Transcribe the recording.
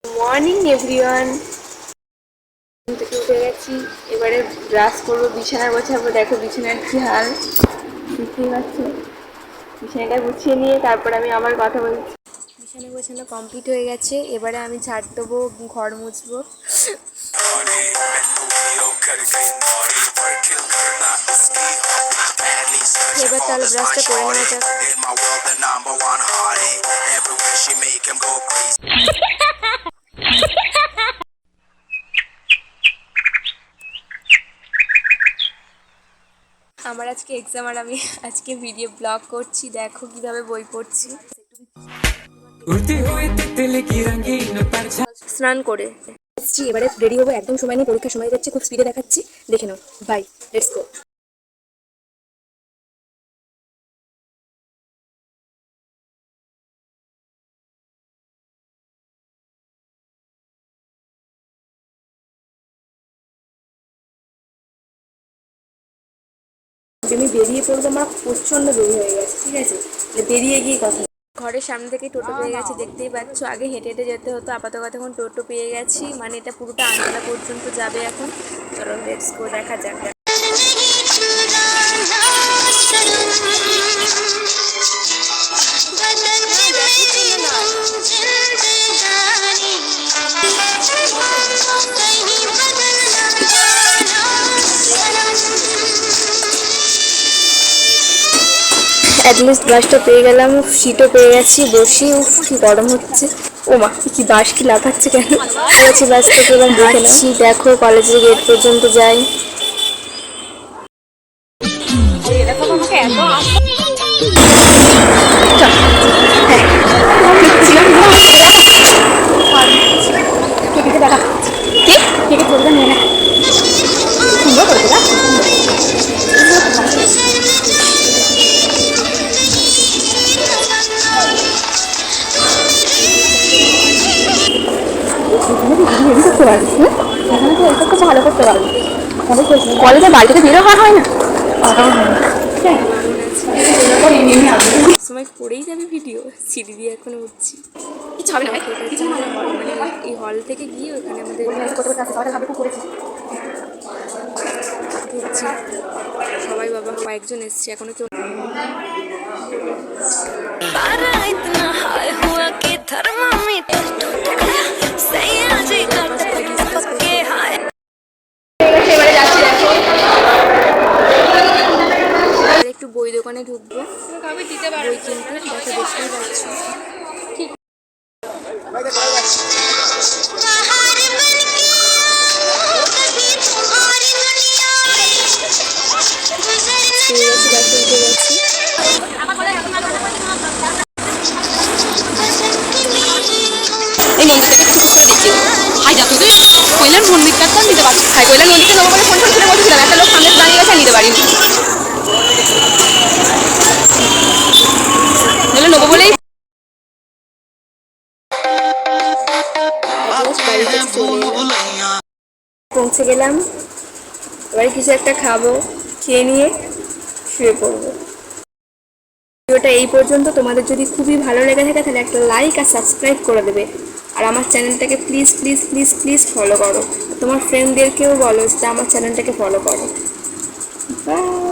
Morning everyone, ঘুম থেকে উঠে গেছি। এবারে ব্রাশ করবো, বিছানা গোছাবো। দেখো বিছানার কি হাল, বুঝতেই পারছো। বিছানাটা গুছিয়ে নিয়ে তারপর আমি আবার কথা বলছি। বিছানা গোছানো কমপ্লিট হয়ে গেছে। এবারে আমি ঝাড় দেবো, ঘর মুছবো। এবার তাহলে ব্রাশটা করে নেওয়া যাক। আমার আজকে এক্সাম আর আমি আজকে ভিডিও ব্লগ করছি। দেখো কিভাবে বই পড়ছি। স্নান করে এসছি, এবারে রেডি হবো। একদম সময় নেই, পরীক্ষার সময় যাচ্ছে, খুব স্পিডে দেখাচ্ছি, দেখে নাও। By, let's go. আমি বেরিয়ে পড়বো, আমার প্রচণ্ড দেরি হয়ে গেছে, ঠিক আছে। বেরিয়ে গিয়ে কথা। ঘরের সামনে থেকেই টোটো পেয়ে গেছি, দেখতেই পাচ্ছ। আগে হেঁটে হেঁটে যেতে হতো, আপাতত এখন টোটো পেয়ে গেছি। মানে এটা পুরোটা আন্দোলা পর্যন্ত যাবে এখন। চলো লেটস গো, দেখা যাক। অ্যাটলিস্ট বাসটা পেয়ে গেলাম, সিটও পেয়ে গেছি, বসি। উফ কি গরম হচ্ছে। ও মা, কি বাস কি লাফাচ্ছে কেন? পেয়েছি বাস থেকে, এবার দেখছি। দেখো কলেজের গেট পর্যন্ত যাই। ভালো করতে পারবো। কলেজে বাড়ি থেকে বেরো হয় না, সময় পড়েই যাবে ভিডিও। সিঁড়ি দিয়ে এখনো উঠছি। কিছু হবে না, মানে এই হল থেকে গিয়ে ওখানে আমাদের ঢুকছি। সবাই বাবা কয়েকজন এসছে, এখনো কেউ। একটু বই দোকানে ঢুকবো, বই কিনতে। দেখো দেখতেই পাচ্ছি। এই মন্দিরটাকে কিছু করে দিচ্ছি। হাই যা তুই কৈলার মন্দিরটা তো নিতে পারছি। হাই কৈলার মন্দিরটা নেবো বলে ফোন করে বলছিলাম, একটা লোক সামনে দাঁড়িয়ে গেছে, নিতে পারিনি। নেবো বলেই পৌঁছে গেলাম। এবার কিছু একটা খাবো, খেয়ে নিয়ে শুয়ে পড়বো। ভিডিওটা এই পর্যন্ত। তোমাদের যদি খুবই ভালো লেগে থাকে তাহলে একটা লাইক আর সাবস্ক্রাইব করে দেবে। আর আমার চ্যানেলটাকে please please please please follow করো। তোমার ফ্রেন্ডদেরকেও বলো যে আমার চ্যানেলটাকে ফলো করো। বাই।